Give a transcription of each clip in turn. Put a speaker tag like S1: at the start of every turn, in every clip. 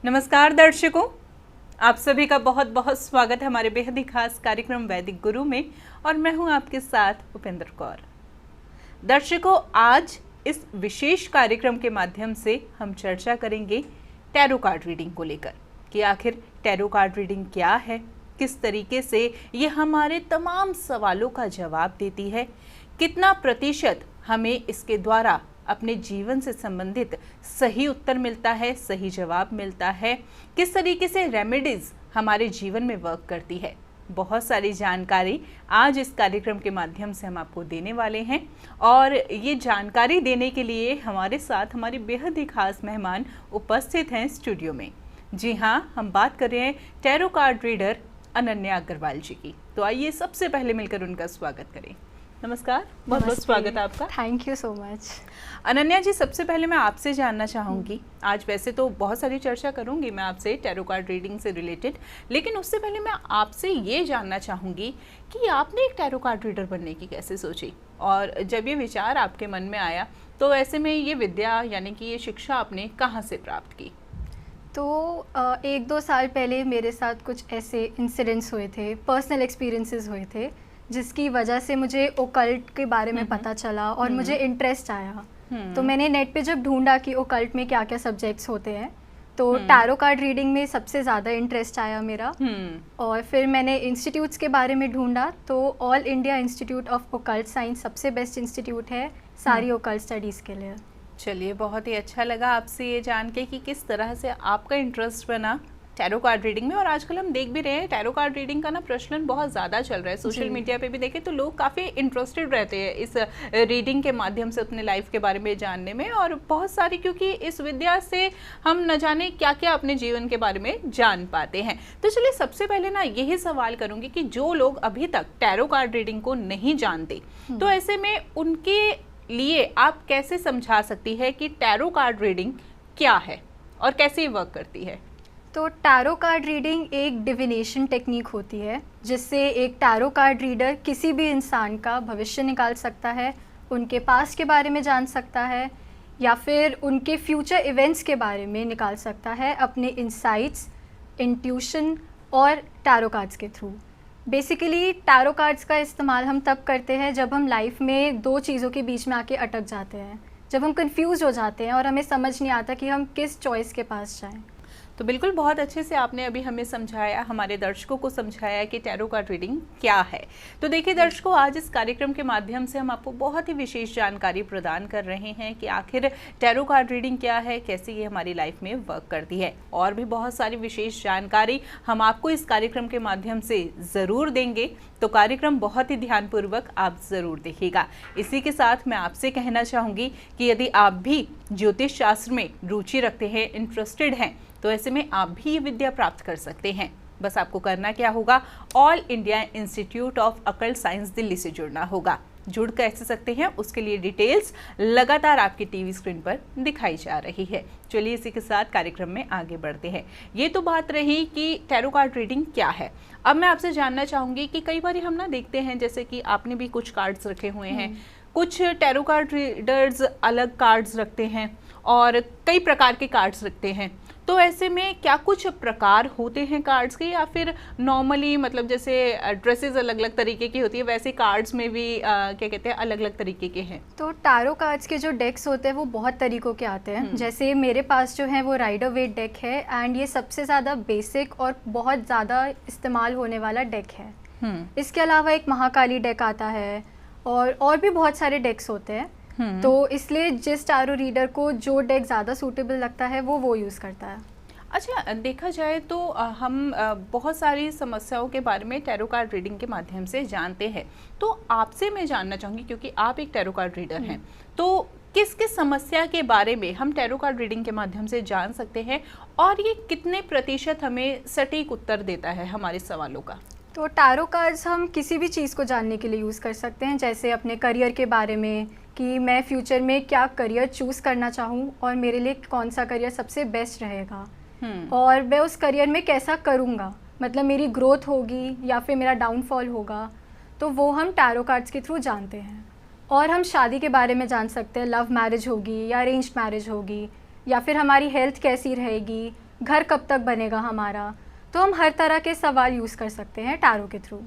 S1: नमस्कार दर्शकों, आप सभी का बहुत बहुत स्वागत है हमारे बेहद ही खास कार्यक्रम वैदिक गुरु में और मैं हूं आपके साथ उपेंद्र कौर। दर्शकों, आज इस विशेष कार्यक्रम के माध्यम से हम चर्चा करेंगे टैरो कार्ड रीडिंग को लेकर कि आखिर टैरो कार्ड रीडिंग क्या है, किस तरीके से ये हमारे तमाम सवालों का जवाब देती है, कितना प्रतिशत हमें इसके द्वारा अपने जीवन से संबंधित सही उत्तर मिलता है, सही जवाब मिलता है, किस तरीके से रेमेडीज हमारे जीवन में वर्क करती है। बहुत सारी जानकारी आज इस कार्यक्रम के माध्यम से हम आपको देने वाले हैं और ये जानकारी देने के लिए हमारे साथ हमारी बेहद ही खास मेहमान उपस्थित हैं स्टूडियो में। जी हाँ, हम बात कर रहे हैं tarot card reader Ananya Agarwal ji की। तो आइए सबसे पहले मिलकर उनका स्वागत करें। नमस्कार, बहुत बहुत स्वागत है आपका।
S2: Thank you so much.
S1: Ananya ji, सबसे पहले मैं आपसे जानना चाहूँगी, आज वैसे तो बहुत सारी चर्चा करूँगी मैं आपसे टैरो कार्ड रीडिंग से रिलेटेड, लेकिन उससे पहले मैं आपसे ये जानना चाहूँगी कि आपने एक टैरो कार्ड रीडर बनने की कैसे सोची और जब ये विचार आपके मन में आया तो ऐसे में ये विद्या यानी कि ये शिक्षा आपने कहाँ से प्राप्त की?
S2: तो 1-2 साल पहले मेरे साथ कुछ ऐसे इंसिडेंट्स हुए थे, पर्सनल एक्सपीरियंसेस हुए थे जिसकी वजह से मुझे ओकल्ट के बारे में पता चला और मुझे इंटरेस्ट आया। तो मैंने नेट पे जब ढूंढा कि ओकल्ट में क्या क्या सब्जेक्ट्स होते हैं तो टैरो कार्ड रीडिंग में सबसे ज़्यादा इंटरेस्ट आया मेरा। और फिर मैंने इंस्टीट्यूट्स के बारे में ढूंढा तो all India institute of occult science सबसे बेस्ट इंस्टीट्यूट है सारी ओकल्ट स्टडीज़ के लिए।
S1: चलिए, बहुत ही अच्छा लगा आपसे ये जान के कि किस तरह से आपका इंटरेस्ट बना टैरो कार्ड रीडिंग में। और आजकल हम देख भी रहे हैं टैरो कार्ड रीडिंग का ना प्रचलन बहुत ज़्यादा चल रहा है। सोशल मीडिया पे भी देखें तो लोग काफ़ी इंटरेस्टेड रहते हैं इस रीडिंग के माध्यम से अपने लाइफ के बारे में जानने में, और बहुत सारी, क्योंकि इस विद्या से हम न जाने क्या क्या अपने जीवन के बारे में जान पाते हैं। तो चलिए, सबसे पहले ना यही सवाल करूँगी कि जो लोग अभी तक टैरो कार्ड रीडिंग को नहीं जानते तो ऐसे में उनके लिए आप कैसे समझा सकती है कि टैरो कार्ड रीडिंग क्या है और कैसे वर्क करती है?
S2: तो टैरो कार्ड रीडिंग एक डिविनेशन टेक्निक होती है जिससे एक टैरो कार्ड रीडर किसी भी इंसान का भविष्य निकाल सकता है, उनके पास्ट के बारे में जान सकता है या फिर उनके फ्यूचर इवेंट्स के बारे में निकाल सकता है अपने इंसाइट्स, इंट्यूशन और टैरो कार्ड्स के थ्रू। बेसिकली टैरो कार्ड्स का इस्तेमाल हम तब करते हैं जब हम लाइफ में दो चीज़ों के बीच में आके अटक जाते हैं, जब हम कंफ्यूज हो जाते हैं और हमें समझ नहीं आता कि हम किस चॉइस के पास जाएं।
S1: तो बिल्कुल, बहुत अच्छे से आपने अभी हमें समझाया, हमारे दर्शकों को समझाया कि टैरो कार्ड रीडिंग क्या है। तो देखिए दर्शकों, आज इस कार्यक्रम के माध्यम से हम आपको बहुत ही विशेष जानकारी प्रदान कर रहे हैं कि आखिर टैरो कार्ड रीडिंग क्या है, कैसे ये हमारी लाइफ में वर्क करती है। और भी बहुत सारी विशेष जानकारी हम आपको इस कार्यक्रम के माध्यम से ज़रूर देंगे, तो कार्यक्रम बहुत ही ध्यानपूर्वक आप ज़रूर देखिएगा। इसी के साथ मैं आपसे कहना चाहूँगी कि यदि आप भी ज्योतिष शास्त्र में रुचि रखते हैं, इंटरेस्टेड हैं, तो ऐसे में आप भी ये विद्या प्राप्त कर सकते हैं। बस आपको करना क्या होगा, all India institute of occult science Delhi से जुड़ना होगा। जुड़ कैसे सकते हैं उसके लिए डिटेल्स लगातार आपकी टीवी स्क्रीन पर दिखाई जा रही है। चलिए, इसी के साथ कार्यक्रम में आगे बढ़ते हैं। ये तो बात रही कि टैरो कार्ड रीडिंग क्या है। अब मैं आपसे जानना चाहूँगी कि कई बार हम ना देखते हैं, जैसे कि आपने भी कुछ कार्ड्स रखे हुए हैं, कुछ टैरो कार्ड रीडर्स अलग कार्ड्स रखते हैं और कई प्रकार के कार्ड्स रखते हैं। तो ऐसे में क्या कुछ प्रकार होते हैं कार्ड्स के, या फिर नॉर्मली मतलब जैसे ड्रेसेस अलग अलग तरीके की होती है वैसे कार्ड्स में भी क्या कहते हैं अलग अलग तरीके के हैं?
S2: तो टैरो कार्ड्स के जो डेक्स होते हैं वो बहुत तरीकों के आते हैं। जैसे मेरे पास जो है वो राइडर वेट डेक है एंड ये सबसे ज़्यादा बेसिक और बहुत ज़्यादा इस्तेमाल होने वाला डेक है। इसके अलावा एक महाकाली डेक आता है और भी बहुत सारे डेक्स होते हैं। तो इसलिए जिस टैरो रीडर को जो डेक ज़्यादा सूटेबल लगता है वो यूज़ करता है।
S1: अच्छा, देखा जाए तो हम बहुत सारी समस्याओं के बारे में टैरो कार्ड रीडिंग के माध्यम से जानते हैं। तो आपसे मैं जानना चाहूँगी, क्योंकि आप एक टैरो कार्ड रीडर हैं, तो किस किस समस्या के बारे में हम टैरो कार्ड रीडिंग के माध्यम से जान सकते हैं और ये कितने प्रतिशत हमें सटीक उत्तर देता है हमारे सवालों का?
S2: तो टैरो कार्ड्स हम किसी भी चीज़ को जानने के लिए यूज़ कर सकते हैं, जैसे अपने करियर के बारे में कि मैं फ्यूचर में क्या करियर चूज़ करना चाहूँ और मेरे लिए कौन सा करियर सबसे बेस्ट रहेगा और मैं उस करियर में कैसा करूँगा, मतलब मेरी ग्रोथ होगी या फिर मेरा डाउनफॉल होगा, तो वो हम टैरो कार्ड्स के थ्रू जानते हैं। और हम शादी के बारे में जान सकते हैं, लव मैरिज होगी या अरेंज्ड मैरिज होगी, या फिर हमारी हेल्थ कैसी रहेगी, घर कब तक बनेगा हमारा। तो हम हर तरह के सवाल यूज़ कर सकते हैं टैरो के थ्रू।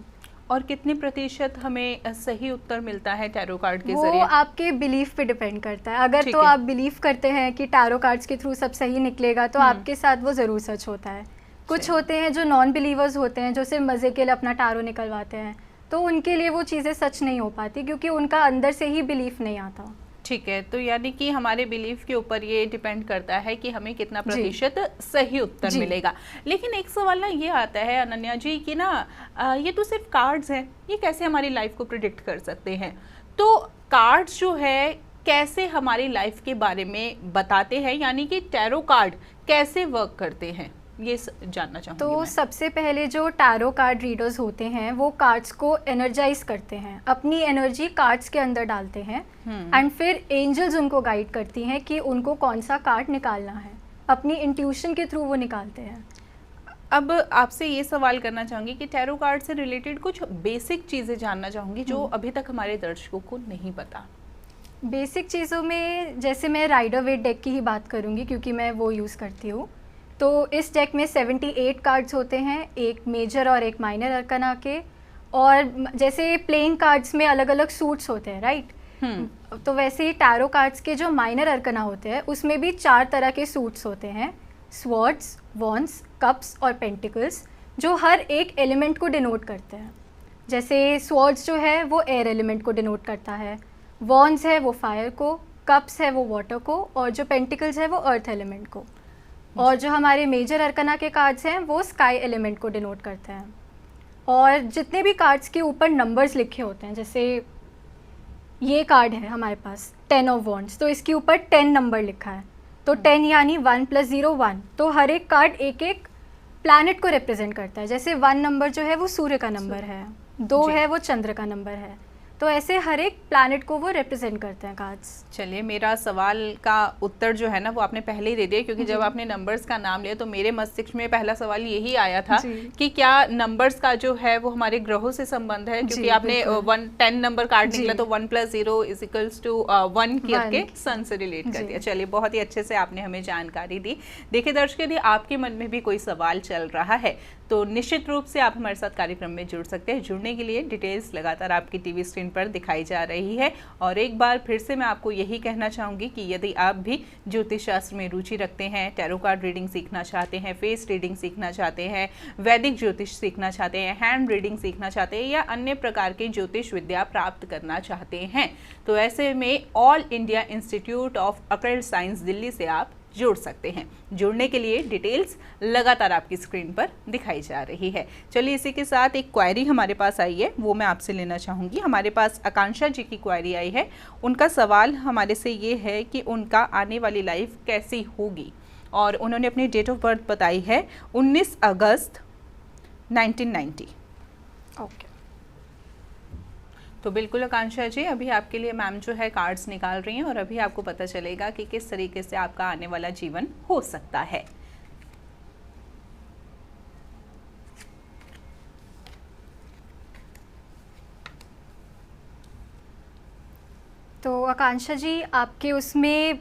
S1: और कितने प्रतिशत हमें सही उत्तर मिलता है टैरो कार्ड के
S2: वो
S1: जरिए?
S2: आपके बिलीफ पे डिपेंड करता है। अगर
S1: ठीक
S2: तो
S1: है।
S2: आप बिलीव करते हैं कि टैरो कार्ड्स के थ्रू सब सही निकलेगा तो आपके साथ वो ज़रूर सच होता है। कुछ
S1: सही।
S2: होते हैं जो नॉन बिलीवर्स होते हैं, जो सिर्फ मज़े के लिए अपना टैरो निकलवाते हैं, तो उनके लिए वो चीज़ें सच नहीं हो पाती क्योंकि उनका अंदर से ही बिलीफ नहीं आता।
S1: ठीक है, तो यानी कि हमारे बिलीफ के ऊपर ये डिपेंड करता है कि हमें कितना प्रतिशत सही उत्तर मिलेगा। लेकिन एक सवाल ना ये आता है अनन्या जी कि ना ये तो सिर्फ कार्ड्स हैं, ये कैसे हमारी लाइफ को प्रिडिक्ट कर सकते हैं? तो कार्ड्स जो है कैसे हमारी लाइफ के बारे में बताते हैं, यानी कि टैरो कार्ड कैसे वर्क करते हैं, ये जानना चाहूँगी
S2: तो
S1: मैं।
S2: सबसे पहले जो टैरो कार्ड रीडर्स होते हैं वो कार्ड्स को एनर्जाइज करते हैं, अपनी एनर्जी कार्ड्स के अंदर डालते हैं एंड फिर एंजल्स उनको गाइड करती हैं कि उनको कौन सा कार्ड निकालना है। अपनी इंट्यूशन के थ्रू वो निकालते हैं।
S1: अब आपसे ये सवाल करना चाहूँगी कि टैरो कार्ड से रिलेटेड कुछ बेसिक चीज़ें जानना चाहूँगी जो अभी तक हमारे दर्शकों को नहीं पता।
S2: बेसिक चीज़ों में जैसे मैं राइडर वेट डेक की ही बात करूँगी क्योंकि मैं वो यूज़ करती हूँ। तो इस डेक में 78 कार्ड्स होते हैं, एक मेजर और एक माइनर अरकाना के। और जैसे प्लेइंग कार्ड्स में अलग अलग सूट्स होते हैं, राइट? तो वैसे ही टैरो कार्ड्स के जो माइनर अरकाना होते हैं उसमें भी 4 तरह के सूट्स होते हैं, स्वॉर्ड्स, वॉन्ड्स, कप्स और पेंटिकल्स, जो हर एक एलिमेंट को डिनोट करते हैं। जैसे स्वॉर्ड्स जो है वो एयर एलिमेंट को डिनोट करता है, वॉन्ड्स है वो फायर को, कप्स है वो वाटर को, और जो पेंटिकल्स है वो अर्थ एलिमेंट को। और जो हमारे मेजर अरकाना के कार्ड्स हैं वो स्काई एलिमेंट को डिनोट करते हैं। और जितने भी कार्ड्स के ऊपर नंबर्स लिखे होते हैं, जैसे ये कार्ड है हमारे पास 10 ऑफ वॉन्ड्स, तो इसके ऊपर 10 नंबर लिखा है, तो 10 यानी 1 + 0 1। तो हर एक कार्ड एक एक प्लैनेट को रिप्रेजेंट करता है। जैसे 1 नंबर जो है वो सूर्य का नंबर है, 2 है वो चंद्र का नंबर है, तो ऐसे हर एक प्लैनेट को वो रिप्रेजेंट करते हैं कार्ड्स।
S1: चलिए, मेरा सवाल का उत्तर जो है ना वो आपने पहले ही दे दिया, क्योंकि जब आपने नंबर्स का नाम लिया तो मेरे मस्तिष्क में पहला सवाल यही आया था कि क्या नंबर्स का जो है वो हमारे ग्रहों से संबंध है, क्योंकि आपने 10 नंबर कार्ड निकला तो 1 + 0 = 1 करके सन से रिलेट कर दिया। चलिए, बहुत ही अच्छे से आपने हमें जानकारी दी। देखिए दर्शक, यदि आपके मन में भी कोई सवाल चल रहा है तो निश्चित रूप से आप हमारे साथ कार्यक्रम में जुड़ सकते हैं। जुड़ने के लिए डिटेल्स लगातार आपकी टीवी स्क्रीन पर दिखाई जा रही है। और एक बार फिर से मैं आपको यही कहना चाहूँगी कि यदि आप भी ज्योतिष शास्त्र में रुचि रखते हैं, टैरो कार्ड रीडिंग सीखना चाहते हैं, फेस रीडिंग सीखना चाहते हैं, वैदिक ज्योतिष सीखना चाहते हैं, हैंड रीडिंग सीखना चाहते हैं या अन्य प्रकार की ज्योतिष विद्या प्राप्त करना चाहते हैं, तो ऐसे में all India institute of occult science Delhi से आप जुड़ सकते हैं। जुड़ने के लिए डिटेल्स लगातार आपकी स्क्रीन पर दिखाई जा रही है। चलिए, इसी के साथ एक क्वेरी हमारे पास आई है, वो मैं आपसे लेना चाहूँगी। हमारे पास आकांक्षा जी की क्वेरी आई है। उनका सवाल हमारे से ये है कि उनका आने वाली लाइफ कैसी होगी, और उन्होंने अपनी डेट ऑफ बर्थ बताई है 19 अगस्त 1990।
S2: ओके,
S1: तो बिल्कुल आकांक्षा जी, अभी आपके लिए मैम जो है कार्ड्स निकाल रही हैं और अभी आपको पता चलेगा कि किस तरीके से आपका आने वाला जीवन हो सकता है।
S2: तो आकांक्षा जी, आपके उसमें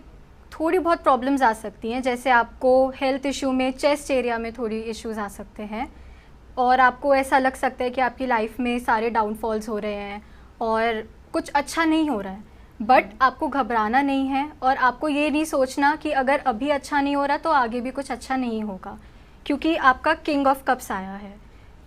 S2: थोड़ी बहुत प्रॉब्लम्स आ सकती हैं। जैसे आपको हेल्थ इशू में चेस्ट एरिया में थोड़ी इश्यूज आ सकते हैं, और आपको ऐसा लग सकता है कि आपकी लाइफ में सारे डाउनफॉल्स हो रहे हैं और कुछ अच्छा नहीं हो रहा है। बट आपको घबराना नहीं है, और आपको ये नहीं सोचना कि अगर अभी अच्छा नहीं हो रहा तो आगे भी कुछ अच्छा नहीं होगा, क्योंकि आपका किंग ऑफ कप्स आया है।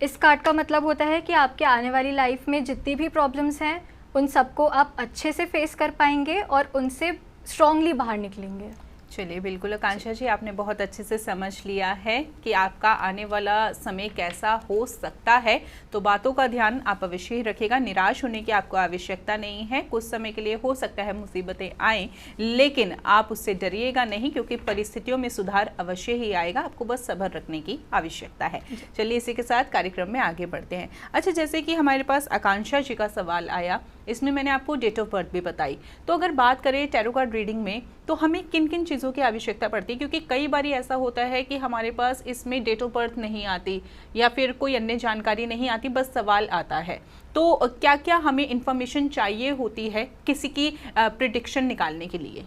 S2: इस कार्ड का मतलब होता है कि आपके आने वाली लाइफ में जितनी भी प्रॉब्लम्स हैं उन सबको आप अच्छे से फेस कर पाएंगे और उनसे स्ट्रांगली बाहर निकलेंगे।
S1: चलिए, बिल्कुल आकांक्षा जी, आपने बहुत अच्छे से समझ लिया है कि आपका आने वाला समय कैसा हो सकता है। तो बातों का ध्यान आप अवश्य ही रखिएगा। निराश होने की आपको आवश्यकता नहीं है। कुछ समय के लिए हो सकता है मुसीबतें आएँ, लेकिन आप उससे डरिएगा नहीं, क्योंकि परिस्थितियों में सुधार अवश्य ही आएगा। आपको बस सब्र रखने की आवश्यकता है। चलिए, इसी के साथ कार्यक्रम में आगे बढ़ते हैं। अच्छा, जैसे कि हमारे पास आकांक्षा जी का सवाल आया, इसमें मैंने आपको डेट ऑफ बर्थ भी बताई। तो अगर बात करें टैरो कार्ड रीडिंग में, तो हमें किन किन चीज़ों की आवश्यकता पड़ती है, क्योंकि कई बार ऐसा होता है कि हमारे पास इसमें डेट ऑफ बर्थ नहीं आती या फिर कोई अन्य जानकारी नहीं आती, बस सवाल आता है। तो क्या क्या हमें इंफॉर्मेशन चाहिए होती है किसी की प्रिडिक्शन निकालने के लिए?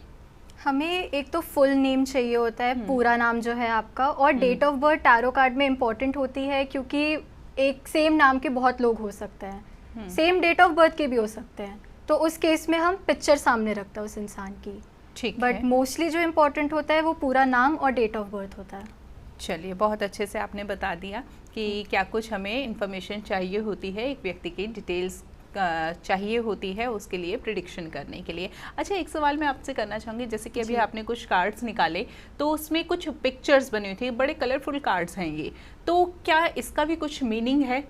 S2: हमें एक तो फुल नेम चाहिए होता है, पूरा नाम जो है आपका, और date of birth tarot card में इम्पॉर्टेंट होती है, क्योंकि एक सेम नाम के बहुत लोग हो सकते हैं, सेम डेट ऑफ बर्थ के भी हो सकते हैं, तो उस केस में हम पिक्चर सामने रखते हैं उस इंसान की।
S1: ठीक
S2: बट
S1: है।
S2: मोस्टली जो इम्पोर्टेंट होता है वो पूरा नाम और डेट ऑफ बर्थ होता है।
S1: चलिए, बहुत अच्छे से आपने बता दिया कि क्या कुछ हमें इन्फॉर्मेशन चाहिए होती है, एक व्यक्ति की डिटेल्स चाहिए होती है उसके लिए प्रिडिक्शन करने के लिए। अच्छा, एक सवाल मैं आपसे करना चाहूँगी, जैसे कि अभी आपने कुछ कार्ड्स निकाले तो उसमें कुछ पिक्चर्स बनी हुई थी, बड़े कलरफुल कार्ड्स हैं ये, तो क्या इसका भी कुछ मीनिंग है?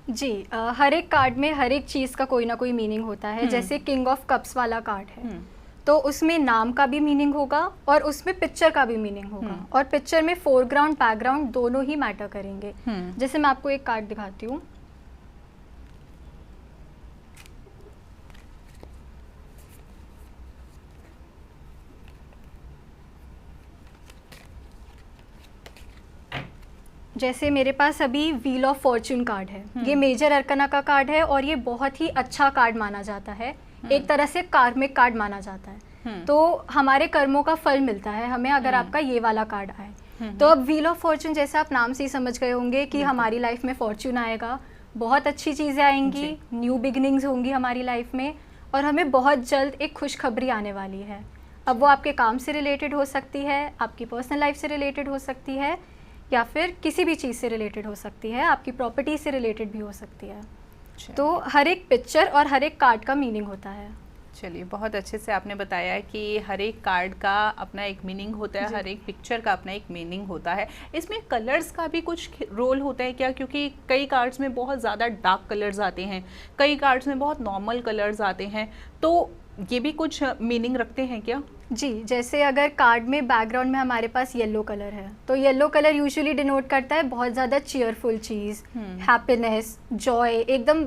S2: जी, हर एक कार्ड में हर एक चीज़ का कोई ना कोई मीनिंग होता है। जैसे किंग ऑफ कप्स वाला कार्ड है, तो उसमें नाम का भी मीनिंग होगा और उसमें पिक्चर का भी मीनिंग होगा, और पिक्चर में फोरग्राउंड बैकग्राउंड दोनों ही मैटर करेंगे। जैसे मैं आपको एक कार्ड दिखाती हूँ। जैसे मेरे पास अभी व्हील ऑफ फॉर्च्यून कार्ड है, ये मेजर अरकना का कार्ड है और ये बहुत ही अच्छा कार्ड माना जाता है, एक तरह से कार्मिक कार्ड माना जाता है। तो हमारे कर्मों का फल मिलता है हमें अगर आपका ये वाला कार्ड आए। तो अब व्हील ऑफ फॉर्च्यून, जैसे आप नाम से ही समझ गए होंगे कि हमारी लाइफ में फॉर्च्यून आएगा, बहुत अच्छी चीज़ें आएंगी, न्यू बिगिनिंग्स होंगी हमारी लाइफ में, और हमें बहुत जल्द एक खुशखबरी आने वाली है। अब वो आपके काम से रिलेटेड हो सकती है, आपकी पर्सनल लाइफ से रिलेटेड हो सकती है, या फिर किसी भी चीज़ से रिलेटेड हो सकती है, आपकी प्रॉपर्टी से रिलेटेड भी हो सकती है। तो हर एक पिक्चर और हर एक कार्ड का मीनिंग होता है।
S1: चलिए, बहुत अच्छे से आपने बताया है कि हर एक कार्ड का अपना एक मीनिंग होता है, हर एक पिक्चर का अपना एक मीनिंग होता है। इसमें कलर्स का भी कुछ रोल होता है क्या? क्योंकि कई कार्ड्स में बहुत ज़्यादा डार्क कलर्स आते हैं, कई कार्ड्स में बहुत नॉर्मल कलर्स आते हैं, तो ये भी कुछ मीनिंग रखते हैं क्या?
S2: जी, जैसे अगर कार्ड में बैकग्राउंड में हमारे पास येलो कलर है, तो येलो कलर यूजुअली डिनोट करता है बहुत ज़्यादा चीयरफुल चीज़, हैप्पीनेस, जॉय। एकदम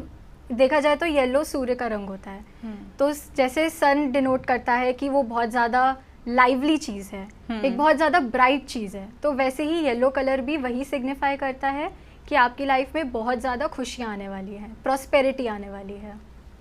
S2: देखा जाए तो येलो सूर्य का रंग होता है। तो जैसे सन डिनोट करता है कि वो बहुत ज़्यादा लाइवली चीज़ है, एक बहुत ज़्यादा ब्राइट चीज़ है, तो वैसे ही येलो कलर भी वही सिग्निफाई करता है कि आपकी लाइफ में बहुत ज़्यादा खुशियाँ आने वाली हैं, प्रॉस्पेरिटी आने वाली है।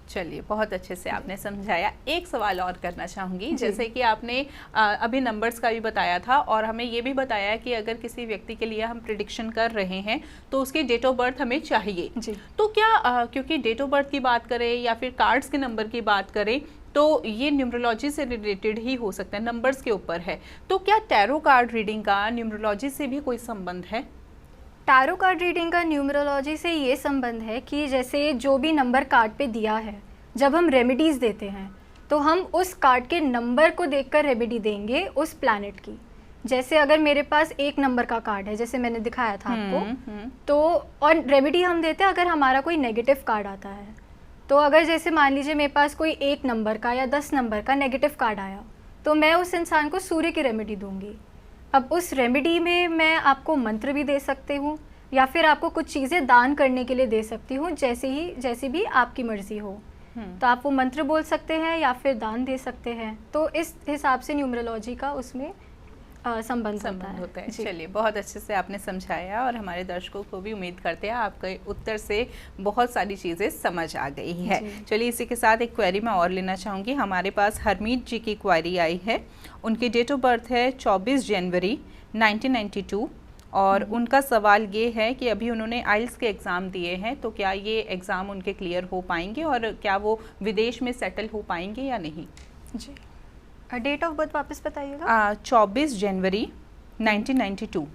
S1: चलिए, बहुत अच्छे से आपने समझाया। एक सवाल और करना चाहूँगी, जैसे कि आपने अभी नंबर्स का भी बताया था और हमें ये भी बताया कि अगर किसी व्यक्ति के लिए हम प्रिडिक्शन कर रहे हैं तो उसकी डेट ऑफ बर्थ हमें चाहिए
S2: जी।
S1: तो क्या क्योंकि डेट ऑफ बर्थ की बात करें या फिर कार्ड्स के नंबर की बात करें तो ये न्यूमरोलॉजी से रिलेटेड ही हो सकता है, नंबर्स के ऊपर है, तो क्या टैरो कार्ड रीडिंग का न्यूमरोलॉजी से भी कोई संबंध है?
S2: टैरो कार्ड रीडिंग का न्यूमरोलॉजी से ये संबंध है कि जैसे जो भी नंबर कार्ड पे दिया है, जब हम रेमेडीज़ देते हैं तो हम उस कार्ड के नंबर को देखकर रेमेडी देंगे उस प्लैनेट की। जैसे अगर मेरे पास एक नंबर का कार्ड है, जैसे मैंने दिखाया था आपको, तो और रेमेडी हम देते हैं अगर हमारा कोई नेगेटिव कार्ड आता है। तो अगर जैसे मान लीजिए मेरे पास कोई 1 नंबर का या 10 नंबर का नेगेटिव कार्ड आया, तो मैं उस इंसान को सूर्य की रेमेडी दूंगी। अब उस रेमेडी में मैं आपको मंत्र भी दे सकती हूँ या फिर आपको कुछ चीज़ें दान करने के लिए दे सकती हूँ, जैसी भी आपकी मर्जी हो। तो आप वो मंत्र बोल सकते हैं या फिर दान दे सकते हैं। तो इस हिसाब से न्यूमरोलॉजी का उसमें संबंध होता है।
S1: चलिए, बहुत अच्छे से आपने समझाया और हमारे दर्शकों को भी उम्मीद करते हैं आपके उत्तर से बहुत सारी चीज़ें समझ आ गई है। चलिए, इसी के साथ एक क्वेरी मैं और लेना चाहूँगी। हमारे पास हरमीत जी की क्वेरी आई है। उनकी डेट ऑफ बर्थ है 24 जनवरी 1992 और उनका सवाल ये है कि अभी उन्होंने आइल्स के एग्ज़ाम दिए हैं, तो क्या ये एग्ज़ाम उनके क्लियर हो पाएंगे और क्या वो विदेश में सेटल हो पाएंगे या नहीं?
S2: जी, डेट ऑफ बर्थ वापस बताइएगा।
S1: 24 जनवरी 1992।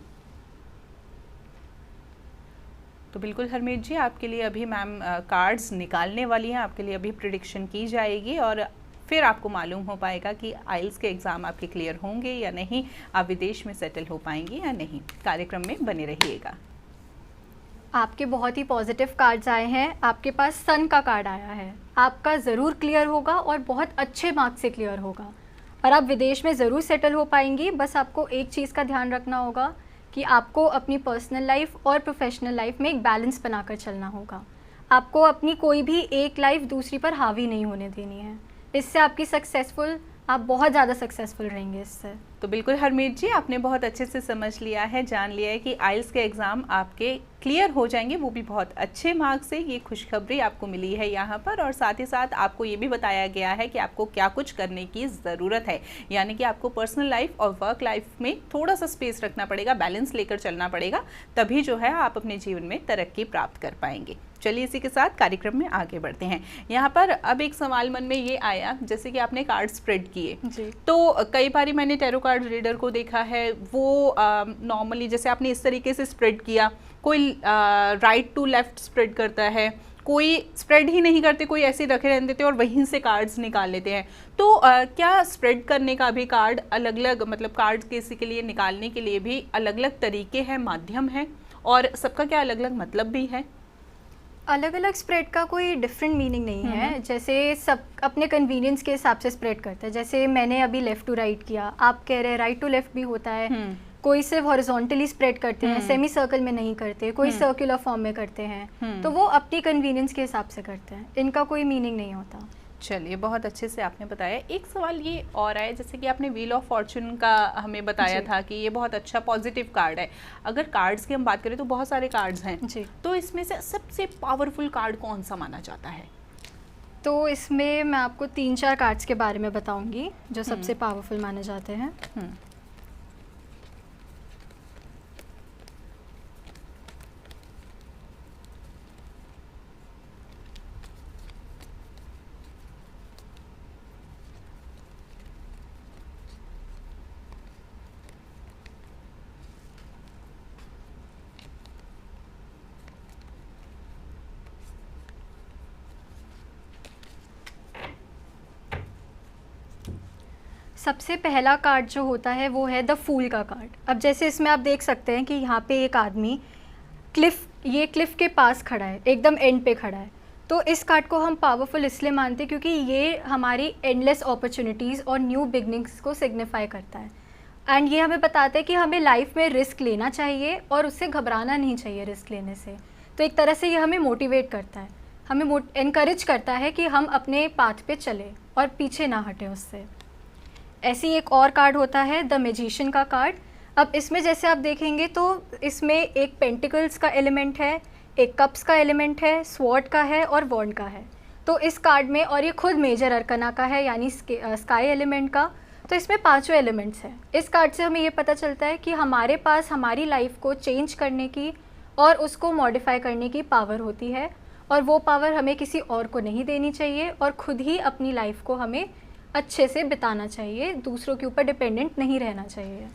S1: तो बिल्कुल हरमीत जी, आपके लिए अभी मैम कार्ड्स निकालने वाली हैं, आपके लिए अभी प्रिडिक्शन की जाएगी और फिर आपको मालूम हो पाएगा कि आइल्स के एग्ज़ाम आपके क्लियर होंगे या नहीं, आप विदेश में सेटल हो पाएंगे या नहीं। कार्यक्रम में बने रहिएगा।
S2: आपके बहुत ही पॉजिटिव कार्ड्स आए हैं। आपके पास सन का कार्ड आया है, आपका ज़रूर क्लियर होगा और बहुत अच्छे मार्क्स से क्लियर होगा और आप विदेश में ज़रूर सेटल हो पाएंगी। बस आपको एक चीज़ का ध्यान रखना होगा कि आपको अपनी पर्सनल लाइफ और प्रोफेशनल लाइफ में एक बैलेंस बनाकर चलना होगा। आपको अपनी कोई भी एक लाइफ दूसरी पर हावी नहीं होने देनी है, इससे आपकी सक्सेसफुल आप बहुत ज़्यादा सक्सेसफुल रहेंगे इससे।
S1: तो बिल्कुल हरमीत जी, आपने बहुत अच्छे से समझ लिया है, जान लिया है कि आइल्स के एग्ज़ाम आपके क्लियर हो जाएंगे, वो भी बहुत अच्छे मार्क्स से। ये खुशखबरी आपको मिली है यहाँ पर, और साथ ही साथ आपको ये भी बताया गया है कि आपको क्या कुछ करने की ज़रूरत है, यानी कि आपको पर्सनल लाइफ और वर्क लाइफ में थोड़ा सा स्पेस रखना पड़ेगा, बैलेंस लेकर चलना पड़ेगा, तभी जो है आप अपने जीवन में तरक्की प्राप्त कर पाएंगे। चलिए इसी के साथ कार्यक्रम में आगे बढ़ते हैं। यहाँ पर अब एक सवाल मन में ये आया, जैसे कि आपने कार्ड स्प्रेड किए, तो कई बार मैंने टैरो कार्ड रीडर को देखा है, वो नॉर्मली जैसे आपने इस तरीके से स्प्रेड किया, कोई राइट टू लेफ्ट स्प्रेड करता है, कोई स्प्रेड ही नहीं करते, कोई ऐसे रखे रहने देते और वहीं से कार्ड्स निकाल लेते हैं। तो क्या स्प्रेड करने का भी कार्ड अलग अलग, मतलब कार्ड किसी के लिए निकालने के लिए भी अलग अलग तरीके हैं, माध्यम है, और सबका क्या अलग अलग मतलब भी है?
S2: अलग अलग स्प्रेड का कोई डिफरेंट मीनिंग नहीं है, जैसे सब अपने कन्वीनियंस के हिसाब से स्प्रेड करते हैं। जैसे मैंने अभी लेफ़्ट टू राइट किया, आप कह रहे हैं राइट टू लेफ़्ट भी होता है। कोई सिर्फ हॉरिजॉन्टली स्प्रेड करते हैं, सेमी सर्कल में नहीं करते, कोई सर्कुलर फॉर्म में करते हैं, तो वो अपनी कन्वीनियंस के हिसाब से करते हैं, इनका कोई मीनिंग नहीं होता।
S1: चलिए बहुत अच्छे से आपने बताया। एक सवाल ये और है, जैसे कि आपने व्हील ऑफ फॉर्चून का हमें बताया था कि ये बहुत अच्छा पॉजिटिव कार्ड है। अगर कार्ड्स की हम बात करें तो बहुत सारे कार्ड्स हैं जी, तो इसमें से सबसे पावरफुल कार्ड कौन सा माना जाता है?
S2: तो इसमें मैं आपको 3-4 कार्ड्स के बारे में बताऊंगी जो सबसे पावरफुल माने जाते हैं। सबसे पहला कार्ड जो होता है वो है द फूल का कार्ड। अब जैसे इसमें आप देख सकते हैं कि यहाँ पे एक आदमी ये क्लिफ के पास खड़ा है, एकदम एंड पे खड़ा है। तो इस कार्ड को हम पावरफुल इसलिए मानते हैं क्योंकि ये हमारी एंडलेस अपॉर्चुनिटीज़ और न्यू बिगनिंग्स को सिग्निफाई करता है। एंड ये हमें बताता है कि हमें लाइफ में रिस्क लेना चाहिए और उससे घबराना नहीं चाहिए रिस्क लेने से। तो एक तरह से ये हमें मोटिवेट करता है, हमें इनकरेज करता है कि हम अपने पाथ पे चलें और पीछे ना हटें उससे। ऐसी एक और कार्ड होता है द मैजिशियन का कार्ड। अब इसमें जैसे आप देखेंगे तो इसमें एक पेंटिकल्स का एलिमेंट है, एक कप्स का एलिमेंट है, स्वॉर्ड का है और वॉन्ड का है। तो इस कार्ड में, और ये खुद मेजर अरकना का है यानी स्काई एलिमेंट का, तो इसमें 5 एलिमेंट्स हैं। इस कार्ड से हमें ये पता चलता है कि हमारे पास हमारी लाइफ को चेंज करने की और उसको मॉडिफाई करने की पावर होती है, और वो पावर हमें किसी और को नहीं देनी चाहिए और खुद ही अपनी लाइफ को हमें अच्छे से बिताना चाहिए, दूसरों के ऊपर डिपेंडेंट नहीं रहना चाहिए।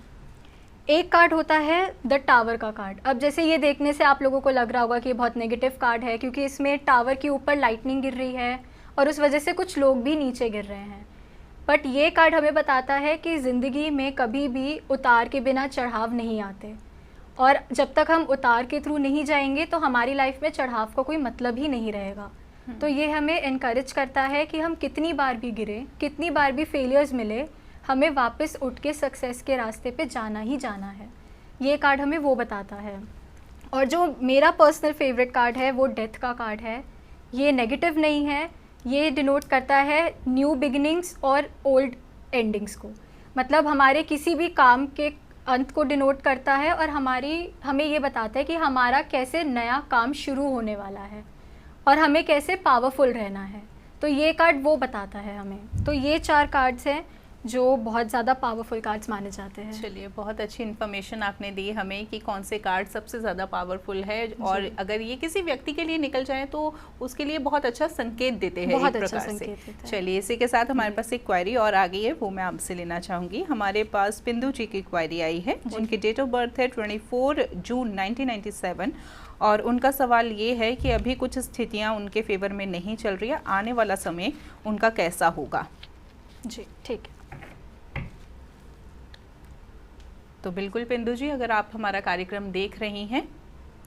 S2: एक कार्ड होता है द टावर का कार्ड। अब जैसे ये देखने से आप लोगों को लग रहा होगा कि ये बहुत नेगेटिव कार्ड है, क्योंकि इसमें टावर के ऊपर लाइटनिंग गिर रही है और उस वजह से कुछ लोग भी नीचे गिर रहे हैं। बट ये कार्ड हमें बताता है कि ज़िंदगी में कभी भी उतार के बिना चढ़ाव नहीं आते, और जब तक हम उतार के थ्रू नहीं जाएंगे तो हमारी लाइफ में चढ़ाव का कोई मतलब ही नहीं रहेगा। तो ये हमें इनकरेज करता है कि हम कितनी बार भी गिरे, कितनी बार भी फेलियर्स मिले, हमें वापस उठ के सक्सेस के रास्ते पे जाना ही जाना है। ये कार्ड हमें वो बताता है। और जो मेरा पर्सनल फेवरेट कार्ड है वो डेथ का कार्ड है। ये नेगेटिव नहीं है, ये डिनोट करता है न्यू बिगिनिंग्स और ओल्ड एंडिंग्स को, मतलब हमारे किसी भी काम के अंत को डिनोट करता है और हमें ये बताता है कि हमारा कैसे नया काम शुरू होने वाला है और हमें कैसे पावरफुल रहना है। तो ये कार्ड वो बताता है हमें। तो ये 4 कार्ड्स हैं जो बहुत ज़्यादा पावरफुल कार्ड्स माने जाते हैं।
S1: चलिए बहुत अच्छी इन्फॉर्मेशन आपने दी हमें कि कौन से कार्ड सबसे ज़्यादा पावरफुल है, और अगर ये किसी व्यक्ति के लिए निकल जाए तो उसके लिए बहुत अच्छा संकेत देते हैं, बहुत अच्छा संकेत देते हैं। चलिए इसी के साथ हमारे पास एक क्वेरी और आ गई है, वो मैं आपसे लेना चाहूँगी। हमारे पास बिंदु जी की क्वेरी आई है। उनकी डेट ऑफ बर्थ है 24 जून 1997 और उनका सवाल ये है कि अभी कुछ स्थितियाँ उनके फेवर में नहीं चल रही है, आने वाला समय उनका कैसा होगा।
S2: जी ठीक है।
S1: तो बिल्कुल बिंदु जी, अगर आप हमारा कार्यक्रम देख रही हैं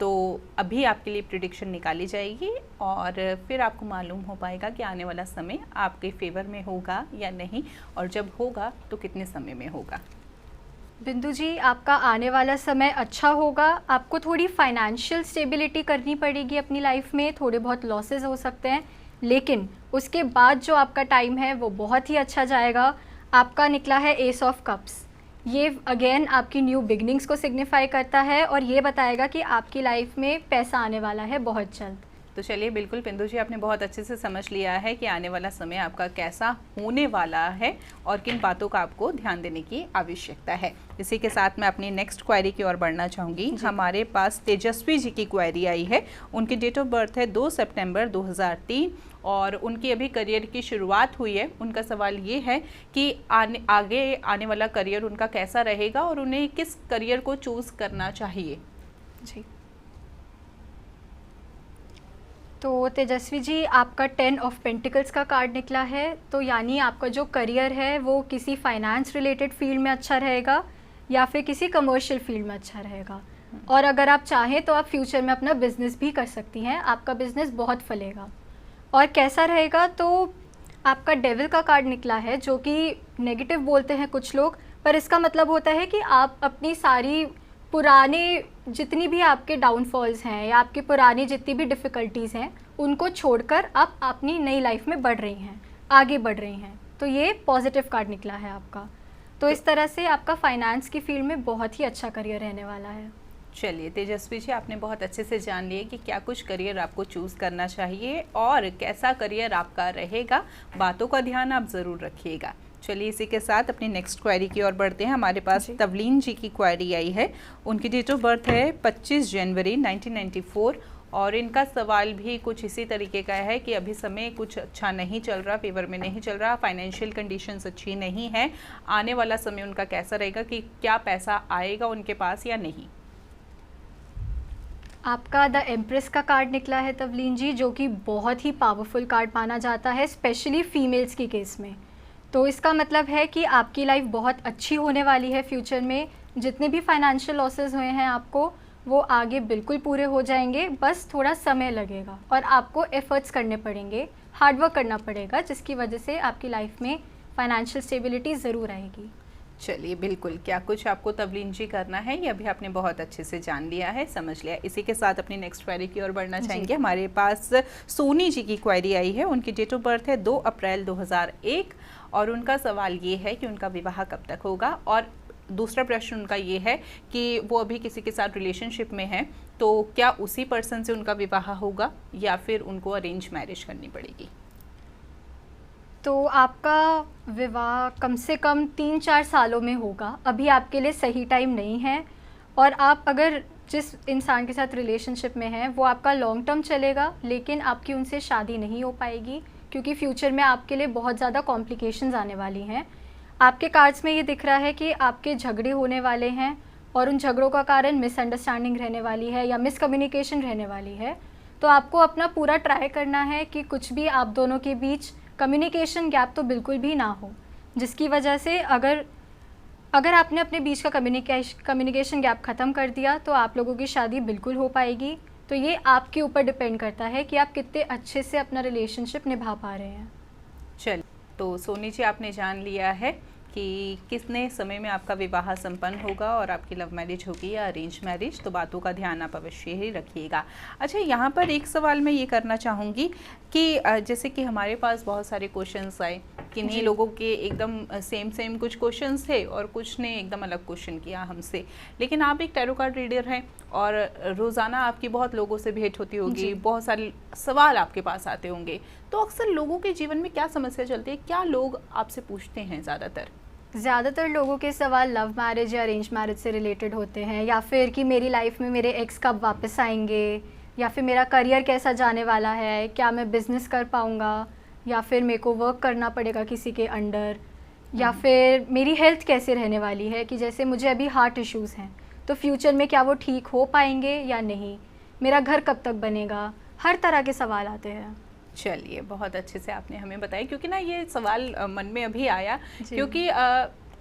S1: तो अभी आपके लिए प्रेडिक्शन निकाली जाएगी और फिर आपको मालूम हो पाएगा कि आने वाला समय आपके फेवर में होगा या नहीं, और जब होगा तो कितने समय में होगा।
S2: बिंदु जी, आपका आने वाला समय अच्छा होगा। आपको थोड़ी फाइनेंशियल स्टेबिलिटी करनी पड़ेगी अपनी लाइफ में, थोड़े बहुत लॉसेस हो सकते हैं, लेकिन उसके बाद जो आपका टाइम है वो बहुत ही अच्छा जाएगा। आपका निकला है एस ऑफ कप्स। ये अगेन आपकी न्यू बिगनिंग्स को सिग्निफाई करता है और ये बताएगा कि आपकी लाइफ में पैसा आने वाला है बहुत जल्द।
S1: तो चलिए, बिल्कुल पिंदु जी, आपने बहुत अच्छे से समझ लिया है कि आने वाला समय आपका कैसा होने वाला है और किन बातों का आपको ध्यान देने की आवश्यकता है। इसी के साथ मैं अपनी नेक्स्ट क्वेरी की ओर बढ़ना चाहूँगी। हमारे पास तेजस्वी जी की क्वेरी आई है। उनकी डेट ऑफ बर्थ है 2 सितंबर 2003 और उनकी अभी करियर की शुरुआत हुई है। उनका सवाल ये है कि आगे आने वाला करियर उनका कैसा रहेगा और उन्हें किस करियर को चूज़ करना चाहिए।
S2: जी, तो तेजस्वी जी, आपका 10 ऑफ पेंटिकल्स का कार्ड निकला है। तो यानी आपका जो करियर है वो किसी फाइनेंस रिलेटेड फील्ड में अच्छा रहेगा या फिर किसी कमर्शियल फील्ड में अच्छा रहेगा। और अगर आप चाहें तो आप फ्यूचर में अपना बिजनेस भी कर सकती हैं, आपका बिजनेस बहुत फलेगा। और कैसा रहेगा, तो आपका डेविल का कार्ड निकला है, जो कि नेगेटिव बोलते हैं कुछ लोग, पर इसका मतलब होता है कि आप अपनी सारी पुराने जितनी भी आपके डाउनफॉल्स हैं या आपकी पुरानी जितनी भी डिफ़िकल्टीज़ हैं उनको छोड़कर आप अपनी नई लाइफ में बढ़ रही हैं, आगे बढ़ रही हैं। तो ये पॉजिटिव कार्ड निकला है आपका। तो इस तरह से आपका फाइनेंस की फील्ड में बहुत ही अच्छा करियर रहने वाला है।
S1: चलिए तेजस्वी जी, आपने बहुत अच्छे से जान लिया कि क्या कुछ करियर आपको चूज़ करना चाहिए और कैसा करियर आपका रहेगा। बातों का ध्यान आप ज़रूर रखिएगा। चलिए, इसी के साथ अपनी नेक्स्ट क्वेरी की ओर बढ़ते हैं। हमारे पास तवलीन जी की क्वेरी आई है। उनकी डेट ऑफ बर्थ है 25 जनवरी 1994 और इनका सवाल भी कुछ इसी तरीके का है कि अभी समय कुछ अच्छा नहीं चल रहा, फेवर में नहीं चल रहा, फाइनेंशियल कंडीशंस अच्छी नहीं है। आने वाला समय उनका कैसा रहेगा, कि क्या पैसा आएगा उनके पास या नहीं।
S2: आपका द एम्प्रेस का कार्ड निकला है तवलीन जी, जो कि बहुत ही पावरफुल कार्ड माना जाता है, स्पेशली फीमेल्स की केस में। तो इसका मतलब है कि आपकी लाइफ बहुत अच्छी होने वाली है फ्यूचर में। जितने भी फाइनेंशियल लॉसेस हुए हैं आपको, वो आगे बिल्कुल पूरे हो जाएंगे, बस थोड़ा समय लगेगा और आपको एफर्ट्स करने पड़ेंगे, हार्डवर्क करना पड़ेगा, जिसकी वजह से आपकी लाइफ में फाइनेंशियल स्टेबिलिटी ज़रूर आएगी।
S1: चलिए, बिल्कुल क्या कुछ आपको तवलीन जी करना है ये अभी आपने बहुत अच्छे से जान लिया है, समझ लिया। इसी के साथ अपनी नेक्स्ट क्वेरी की ओर बढ़ना चाहेंगे। हमारे पास सोनी जी की क्वेरी आई है। उनकी डेट ऑफ बर्थ है 2 अप्रैल 2001 और उनका सवाल ये है कि उनका विवाह कब तक होगा। और दूसरा प्रश्न उनका ये है कि वो अभी किसी के साथ रिलेशनशिप में है, तो क्या उसी पर्सन से उनका विवाह होगा या फिर उनको अरेंज मैरिज करनी पड़ेगी।
S2: तो आपका विवाह कम से कम 3-4 सालों में होगा। अभी आपके लिए सही टाइम नहीं है और आप अगर जिस इंसान के साथ रिलेशनशिप में हैं वो आपका लॉन्ग टर्म चलेगा, लेकिन आपकी उनसे शादी नहीं हो पाएगी क्योंकि फ्यूचर में आपके लिए बहुत ज़्यादा कॉम्प्लिकेशंस आने वाली हैं। आपके कार्ड्स में ये दिख रहा है कि आपके झगड़े होने वाले हैं और उन झगड़ों का कारण मिसअंडरस्टैंडिंग रहने वाली है या मिसकम्युनिकेशन रहने वाली है। तो आपको अपना पूरा ट्राई करना है कि कुछ भी आप दोनों के बीच कम्युनिकेशन गैप तो बिल्कुल भी ना हो, जिसकी वजह से अगर आपने अपने बीच का कम्युनिकेशन गैप ख़त्म कर दिया तो आप लोगों की शादी बिल्कुल हो पाएगी। तो ये आपके ऊपर डिपेंड करता है कि आप कितने अच्छे से अपना रिलेशनशिप निभा पा रहे हैं।
S1: चल, तो सोनी जी, आपने जान लिया है कि कितने समय में आपका विवाह संपन्न होगा और आपकी लव मैरिज होगी या अरेंज मैरिज। तो बातों का ध्यान आप अवश्य ही रखिएगा। अच्छा, यहाँ पर एक सवाल मैं ये करना चाहूँगी कि जैसे कि हमारे पास बहुत सारे क्वेश्चंस आए, किन्हीं लोगों के एकदम सेम कुछ क्वेश्चंस थे और कुछ ने एकदम अलग क्वेश्चन किया हमसे। लेकिन आप एक टैरो कार्ड रीडर हैं और रोज़ाना आपकी बहुत लोगों से भेंट होती होगी, बहुत सारे सवाल आपके पास आते होंगे। तो अक्सर लोगों के जीवन में क्या समस्या चलती है, क्या लोग आपसे पूछते हैं?
S2: ज़्यादातर लोगों के सवाल लव मैरिज या अरेंज मैरिज से रिलेटेड होते हैं, या फिर कि मेरी लाइफ में मेरे एक्स कब वापस आएंगे, या फिर मेरा करियर कैसा जाने वाला है, क्या मैं बिज़नेस कर पाऊँगा, या फिर मेरे को वर्क करना पड़ेगा किसी के अंडर, या फिर मेरी हेल्थ कैसे रहने वाली है, कि जैसे मुझे अभी हार्ट इश्यूज़ हैं तो फ्यूचर में क्या वो ठीक हो पाएंगे या नहीं, मेरा घर कब तक बनेगा। हर तरह के सवाल आते हैं।
S1: चलिए, बहुत अच्छे से आपने हमें बताया, क्योंकि ना ये सवाल मन में अभी आया, क्योंकि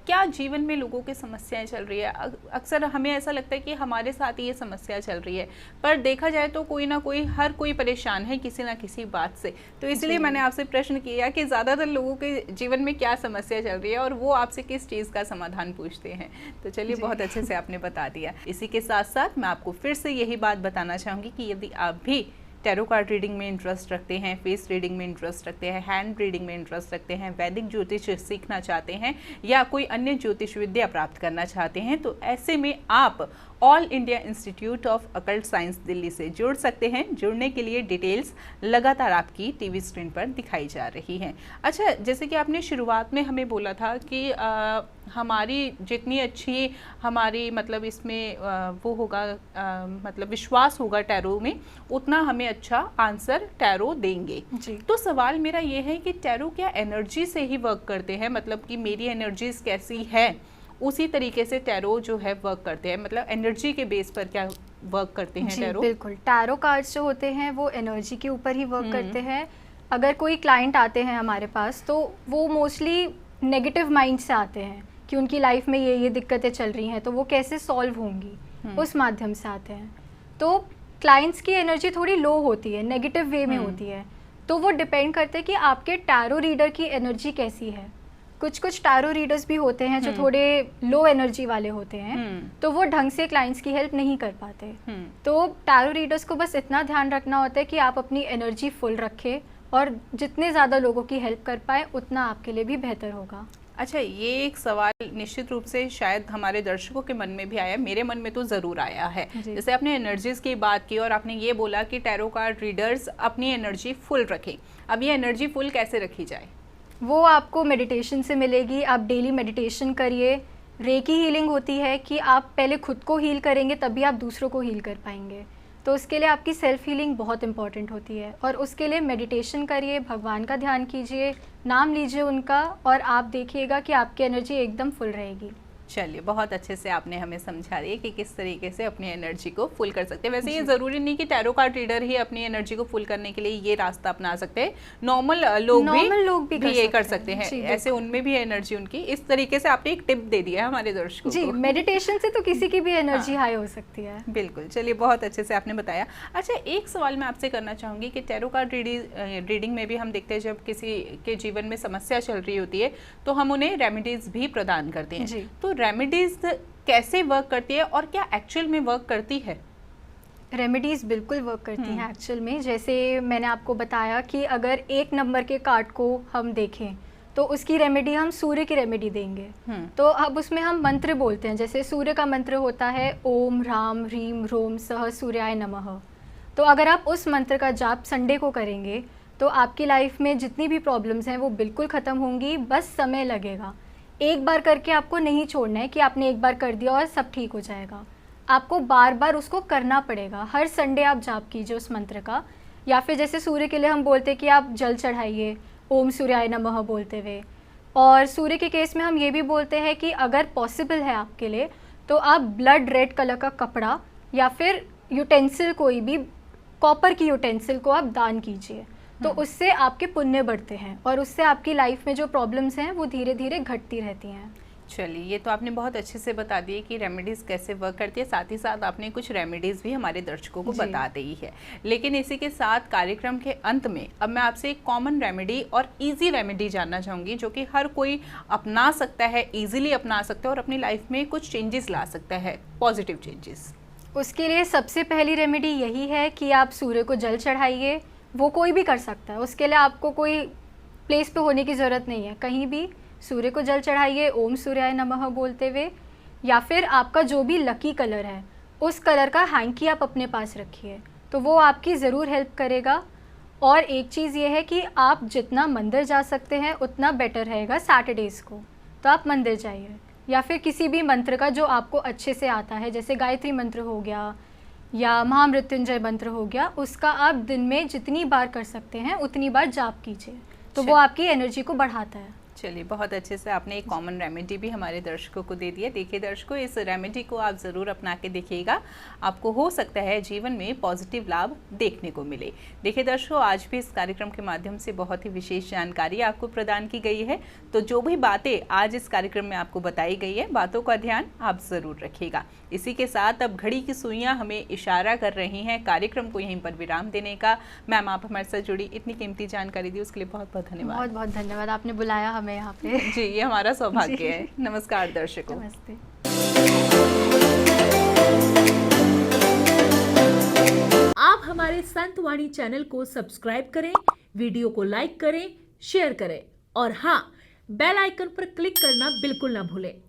S1: क्या जीवन में लोगों की समस्याएं चल रही है। अक्सर हमें ऐसा लगता है कि हमारे साथ ही ये समस्या चल रही है, पर देखा जाए तो कोई ना कोई, हर कोई परेशान है किसी ना किसी बात से। तो इसलिए मैंने आपसे प्रश्न किया कि ज़्यादातर लोगों के जीवन में क्या समस्या चल रही है और वो आपसे किस चीज़ का समाधान पूछते हैं। तो चलिए, बहुत अच्छे से आपने बता दिया। इसी के साथ साथ मैं आपको फिर से यही बात बताना चाहूँगी कि यदि आप भी टैरो कार्ड रीडिंग में इंटरेस्ट रखते हैं, फेस रीडिंग में इंटरेस्ट रखते हैं, हैंड रीडिंग में इंटरेस्ट रखते हैं, वैदिक ज्योतिष सीखना चाहते हैं या कोई अन्य ज्योतिष विद्या प्राप्त करना चाहते हैं, तो ऐसे में आप all India institute of occult science Delhi से जुड़ सकते हैं। जुड़ने के लिए डिटेल्स लगातार आपकी टीवी स्क्रीन पर दिखाई जा रही हैं। अच्छा, जैसे कि आपने शुरुआत में हमें बोला था कि हमारी जितनी अच्छी हमारी मतलब इसमें वो होगा मतलब विश्वास होगा टैरो में, उतना हमें अच्छा आंसर टैरो देंगे
S2: जी।
S1: तो सवाल मेरा ये है कि टैरो क्या एनर्जी से ही वर्क करते हैं, मतलब कि मेरी एनर्जीज कैसी है उसी तरीके से टैरो जो है वर्क करते हैं, मतलब एनर्जी के बेस पर क्या वर्क करते हैं टैरो?
S2: बिल्कुल, टैरो कार्ड्स जो होते हैं वो एनर्जी के ऊपर ही वर्क करते हैं। अगर कोई क्लाइंट आते हैं हमारे पास तो वो मोस्टली नेगेटिव माइंड से आते हैं कि उनकी लाइफ में ये दिक्कतें चल रही हैं, तो वो कैसे सॉल्व होंगी, उस माध्यम से आते हैं। तो क्लाइंट्स की एनर्जी थोड़ी लो होती है, नेगेटिव वे में होती है, तो वो डिपेंड करते हैं कि आपके टैरो रीडर की एनर्जी कैसी है। कुछ टैरो रीडर्स भी होते हैं जो थोड़े लो एनर्जी वाले होते हैं, तो वो ढंग से क्लाइंट्स की हेल्प नहीं कर पाते। तो टैरो रीडर्स को बस इतना ध्यान रखना होता है कि आप अपनी एनर्जी फुल रखें और जितने ज़्यादा लोगों की हेल्प कर पाए उतना आपके लिए भी बेहतर होगा।
S1: अच्छा, ये एक सवाल निश्चित रूप से शायद हमारे दर्शकों के मन में भी आया, मेरे मन में तो ज़रूर आया है। जैसे आपने एनर्जीज की बात की और आपने ये बोला कि टैरो कार्ड रीडर्स अपनी एनर्जी फुल रखें। अब ये एनर्जी फुल कैसे रखी जाए?
S2: वो आपको मेडिटेशन से मिलेगी। आप डेली मेडिटेशन करिए। रेकी हीलिंग होती है कि आप पहले खुद को हील करेंगे तभी आप दूसरों को हील कर पाएंगे, तो उसके लिए आपकी सेल्फ हीलिंग बहुत इंपॉर्टेंट होती है। और उसके लिए मेडिटेशन करिए, भगवान का ध्यान कीजिए, नाम लीजिए उनका, और आप देखिएगा कि आपकी एनर्जी एकदम फुल रहेगी।
S1: चलिए, बहुत अच्छे से आपने हमें समझा दिया कि किस तरीके से अपनी एनर्जी को फुल कर सकते हैं। वैसे ये ज़रूरी नहीं कि टैरो कार्ड रीडर ही अपनी एनर्जी को फुल करने के लिए ये रास्ता अपना सकते हैं, नॉर्मल लोग भी ये कर सकते हैं। ऐसे उनमें भी एनर्जी उनकी इस तरीके से आपने एक टिप दे दिया है हमारे दर्शकों
S2: जी, मेडिटेशन से तो किसी की भी एनर्जी हाई हो सकती है।
S1: बिल्कुल, चलिए बहुत अच्छे से आपने बताया। अच्छा, एक सवाल मैं आपसे करना चाहूँगी कि टैरो कार्ड रीडिंग में भी हम देखते हैं जब किसी के जीवन में समस्या चल रही होती है तो हम उन्हें रेमेडीज भी प्रदान करते हैं। तो रेमेडीज कैसे वर्क करती है और क्या एक्चुअल में वर्क करती है?
S2: रेमेडीज़ बिल्कुल वर्क करती हैं एक्चुअल में। जैसे मैंने आपको बताया कि अगर 1 नंबर के कार्ड को हम देखें तो उसकी रेमेडी हम सूर्य की रेमेडी देंगे। तो अब उसमें हम मंत्र बोलते हैं। जैसे सूर्य का मंत्र होता है ओम ह्राम ह्रीम ह्रोम सह सूर्याय नमः। तो अगर आप उस मंत्र का जाप संडे को करेंगे तो आपकी लाइफ में जितनी भी प्रॉब्लम्स हैं वो बिल्कुल ख़त्म होंगी। बस समय लगेगा, एक बार करके आपको नहीं छोड़ना है कि आपने एक बार कर दिया और सब ठीक हो जाएगा। आपको बार बार उसको करना पड़ेगा। हर संडे आप जाप कीजिए उस मंत्र का। या फिर जैसे सूर्य के लिए हम बोलते हैं कि आप जल चढ़ाइए ओम सूर्याय नमः बोलते हुए। और सूर्य के केस में हम ये भी बोलते हैं कि अगर पॉसिबल है आपके लिए तो आप ब्लड रेड कलर का कपड़ा या फिर यूटेंसिल, कोई भी कॉपर की यूटेंसिल को आप दान कीजिए, तो उससे आपके पुण्य बढ़ते हैं और उससे आपकी लाइफ में जो प्रॉब्लम्स हैं वो धीरे धीरे घटती रहती हैं।
S1: चलिए, ये तो आपने बहुत अच्छे से बता दिए कि रेमेडीज़ कैसे वर्क करती है, साथ ही साथ आपने कुछ रेमेडीज़ भी हमारे दर्शकों को बता दी है। लेकिन इसी के साथ कार्यक्रम के अंत में अब मैं आपसे एक कॉमन रेमेडी और इजी रेमेडी जानना चाहूँगी जो कि हर कोई अपना सकता है, ईजिली अपना सकता है और अपनी लाइफ में कुछ चेंजेस ला सकता है, पॉजिटिव चेंजेस।
S2: उसके लिए सबसे पहली रेमेडी यही है कि आप सूर्य को जल चढ़ाइए। वो कोई भी कर सकता है, उसके लिए आपको कोई प्लेस पे होने की ज़रूरत नहीं है। कहीं भी सूर्य को जल चढ़ाइए ओम सूर्याय नमः बोलते हुए। या फिर आपका जो भी लकी कलर है उस कलर का हैंकी आप अपने पास रखिए, तो वो आपकी ज़रूर हेल्प करेगा। और एक चीज़ ये है कि आप जितना मंदिर जा सकते हैं उतना बेटर रहेगा। सैटरडेज़ को तो आप मंदिर जाइए, या फिर किसी भी मंत्र का जो आपको अच्छे से आता है, जैसे गायत्री मंत्र हो गया या महामृत्युंजय मंत्र हो गया, उसका आप दिन में जितनी बार कर सकते हैं उतनी बार जाप कीजिए, तो वो आपकी एनर्जी को बढ़ाता है।
S1: चलिए, बहुत अच्छे से आपने एक कॉमन रेमेडी भी हमारे दर्शकों को दे दिया। देखिए दर्शकों, इस रेमेडी को आप ज़रूर अपना के देखिएगा, आपको हो सकता है जीवन में पॉजिटिव लाभ देखने को मिले। देखिए दर्शकों, आज भी इस कार्यक्रम के माध्यम से बहुत ही विशेष जानकारी आपको प्रदान की गई है। तो जो भी बातें आज इस कार्यक्रम में आपको बताई गई है, बातों का ध्यान आप ज़रूर रखिएगा। इसी के साथ अब घड़ी की सुइयाँ हमें इशारा कर रही हैं कार्यक्रम को यहीं पर विराम देने का। मैम, आप हमारे साथ जुड़ी, इतनी कीमती जानकारी दी उसके लिए बहुत बहुत धन्यवाद।
S2: बहुत बहुत धन्यवाद, आपने बुलाया हमें यहाँ पे।
S1: जी, ये हमारा सौभाग्य है। नमस्कार दर्शकों।
S2: नमस्ते।
S3: आप हमारे संतवाणी चैनल को सब्सक्राइब करें, वीडियो को लाइक करें, शेयर करें और हाँ, बेल आइकन पर क्लिक करना बिल्कुल ना भूलें।